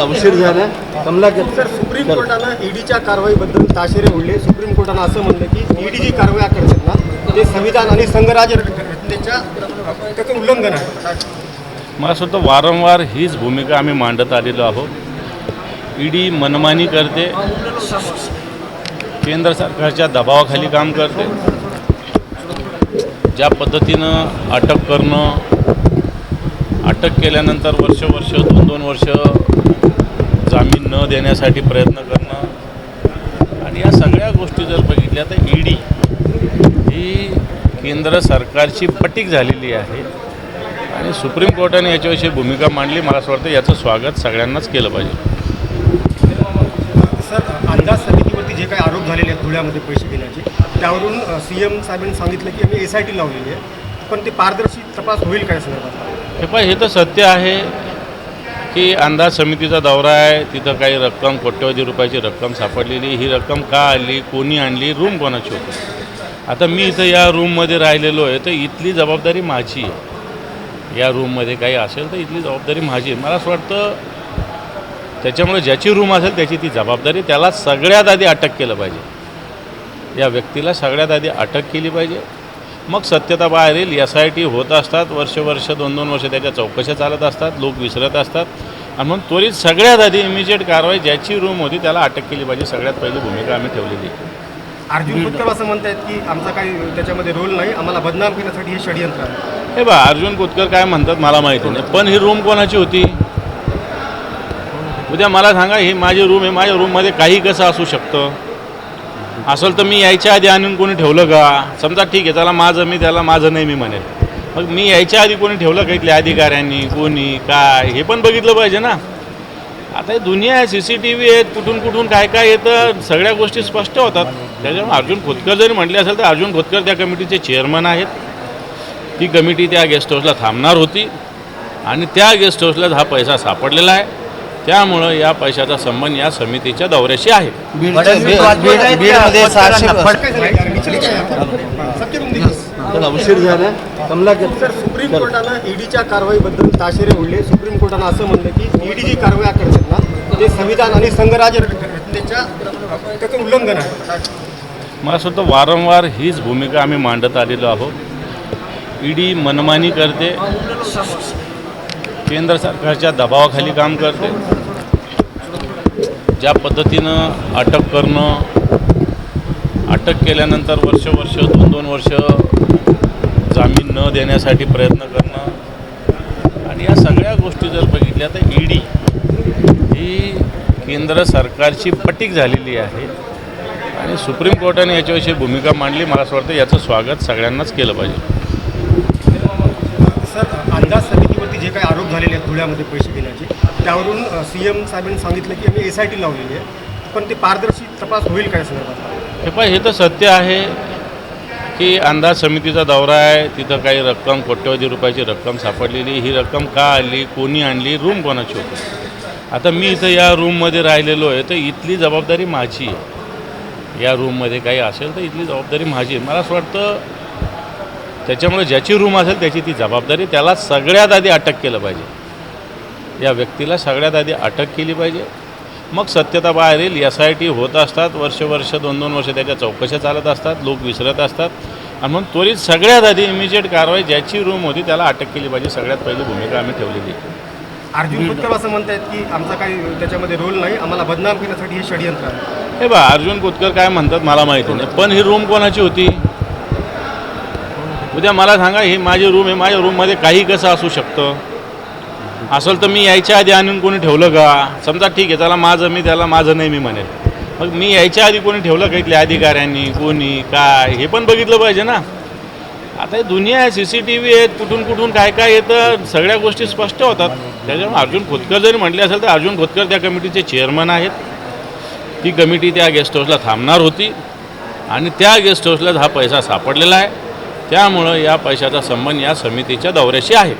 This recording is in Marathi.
उशीर झाला कमला सर, सुप्रीम कोर्टानं ईडीच्या कारवाईबद्दल ताशेरे उडले. सुप्रीम कोर्टानं असं म्हणलं की ईडी जी कारवाया करतात ना ते संविधान आणि संघराज्य त्याचं उल्लंघन आहे. मला असं वाटतं वारंवार हीच भूमिका आम्ही मांडत आलेलो आहोत. ईडी मनमानी करते, केंद्र सरकारच्या दबावाखाली काम करते. ज्या पद्धतीनं अटक करणं, अटक केल्यानंतर वर्ष 2-2 वर्ष जामीन न देण्यासाठी प्रयत्न करणं आणि या सगळ्या गोष्टी जर बघितल्या तर ईडी ही केंद्र सरकारची पटीक झालेली आहे आणि सुप्रीम कोर्टाने याच्याविषयी भूमिका मांडली. मला असं वाटतं याचं स्वागत सगळ्यांनाच केलं पाहिजे. सर, अंदाज समितीवरती जे काही आरोप झालेले आहेत धुळ्यामध्ये पैसे घेण्याचे, त्यावरून CM साहेबांनी सांगितलं की आम्ही SIT लावलेली आहे, पण ते पारदर्शी तपास होईल काय संदर्भात? हे तर सत्य आहे की अंदाज समितीचा दौरा आहे, तिथं काही रक्कम कोट्यवधी रुपयाची रक्कम सापडलेली. ही रक्कम का आली, कोणी आणली, रूम कोणाची होती? आता मी इथं या रूममध्ये राहिलेलो आहे तर इथली जबाबदारी माझी आहे. या रूममध्ये काही असेल तर इथली जबाबदारी माझी आहे. मला असं वाटतं त्याच्यामुळे ज्याची रूम असेल त्याची ती जबाबदारी, त्याला सगळ्यात आधी अटक केलं पाहिजे. या व्यक्तीला सगळ्यात आधी अटक केली पाहिजे, मग सत्यता बाहेर येईल. SIT होत असतात, वर्ष 2-2 वर्ष त्याच्या चौकशा चालत असतात, लोक विसरत असतात आणि म्हणून त्वरित सगळ्यात आधी इमिजिएट कारवाई ज्याची रूम होती त्याला अटक केली पाहिजे. सगळ्यात पहिली भूमिका आम्ही ठेवलेली आहे. अर्जुन खोतकर असं म्हणतात की आमचा काही त्याच्यामध्ये रोल नाही, आम्हाला बदनाम करण्यासाठी हे षडयंत्र आहे. हे अर्जुन खोतकर काय म्हणतात मला माहिती नाही, पण ही रूम कोणाची होती? उद्या मला सांगा, ही माझी रूम आहे, माझ्या रूममध्ये काही कसं असू शकतं. असेल तर मी यायच्या आधी आणून कोणी ठेवलं का? समजा ठीक आहे, त्याला माझं मी त्याला माझं नाही मी म्हणेल, मग मी यायच्या आधी कोणी ठेवलं का इथल्या अधिकाऱ्यांनी, कोणी काय, हे पण बघितलं पाहिजे ना. आता ही दुनिया आहे, CCTV आहेत, कुठून काय काय येतं, सगळ्या गोष्टी स्पष्ट होतात. त्याच्यामुळे अर्जुन खोतकर जरी म्हटले असेल तर अर्जुन खोतकर त्या कमिटीचे चेअरमन आहेत. ती कमिटी त्या गेस्ट हाऊसला थांबणार होती आणि त्या गेस्ट हाऊसला हा पैसा सापडलेला आहे. त्यामुळं या पैशाचा संबंध या समितीच्या दौऱ्याशी आहे. उशीर झाला कमला सर, सुप्रीम कोर्टानं ईडीच्या कारवाईबद्दल ताशेरे उडले. सुप्रीम कोर्टानं असं म्हणलं की ईडी जी कारवाया करतात ना ते संविधान आणि संघराज्य त्याचं उल्लंघन आहे. मला असं वाटतं वारंवार हीच भूमिका आम्ही मांडत आलेलो आहोत. ईडी मनमानी करते, केंद्र सरकारच्या दबावाखाली काम करते. ज्या पद्धतीनं अटक करणं, अटक केल्यानंतर वर्ष 2-2 वर्ष जामीन न देण्यासाठी प्रयत्न करणं आणि या सगळ्या गोष्टी जर बघितल्या तर ईडी ही केंद्र सरकारची पटीक झालेली आहे आणि सुप्रीम कोर्टाने याच्याविषयी भूमिका मांडली. मला असं वाटतं याचं स्वागत सगळ्यांनाच केलं पाहिजे. सर, अंदाज समितीवरती जे काही आरोप झालेले आहेत धुळ्यामध्ये पैसे घेण्याचे, त्यावरून CM साहेबांनी सांगितलं की आम्ही SIT लावलेली आहे, पण ते पारदर्शी तपास होईल काय संदर्भात? हे तर सत्य आहे की अंदाज समितीचा दौरा आहे, तिथं काही रक्कम कोट्यवधी रुपयाची रक्कम सापडलेली. ही रक्कम का आली, कोणी आणली, रूम कोणाची होती? आता मी इथं या रूममध्ये राहिलेलो आहे तर इथली जबाबदारी माझी आहे. या रूममध्ये काही असेल तर इथली जबाबदारी माझी आहे. मला असं वाटतं त्याच्यामुळे ज्याची रूम असेल त्याची ती जबाबदारी, त्याला सगळ्यात आधी अटक केलं पाहिजे. या व्यक्तीला सगळ्यात आधी अटक केली पाहिजे, मग सत्यता बाहेर येईल. SIT होत असतात, वर्ष 2-2 वर्ष त्याच्या चौकशा चालत असतात, लोक विसरत असतात आणि म्हणून त्वरित सगळ्यात आधी इमिजिएट कारवाई ज्याची रूम होती त्याला अटक केली पाहिजे. सगळ्यात पहिली भूमिका आम्ही ठेवलेली आहे. अर्जुन खोतकर असं म्हणतात की आमचा काही त्याच्यामध्ये रोल नाही, आम्हाला बदनाम करण्यासाठी हे षडयंत्र आहे. हे अर्जुन खोतकर काय म्हणतात मला माहिती नाही, पण ही रूम कोणाची होती? उद्या मला सांगा, ही माझी रूम आहे, माझ्या रूममध्ये काही कसं असू शकतं. असेल तर मी यायच्या आधी आणून कोणी ठेवलं का? समजा ठीक आहे, त्याला माझं मी त्याला माझं नाही मी म्हणेल, मग मी यायच्या आधी कोणी ठेवलं का इथल्या अधिकाऱ्यांनी, कोणी काय, हे पण बघितलं पाहिजे ना. आता ही दुनिया आहे, CCTV आहेत, कुठून काय काय येतं, सगळ्या गोष्टी स्पष्ट होतात. त्याच्यामुळे अर्जुन खोतकर जरी म्हटले असेल तर अर्जुन खोतकर त्या कमिटीचे चेअरमन आहेत. ती कमिटी त्या गेस्ट हाऊसला थांबणार होती आणि त्या गेस्ट हाऊसला हा पैसा सापडलेला आहे. त्यामुळं या पैशाचा संबंध या समितीच्या दौऱ्याशी आहे.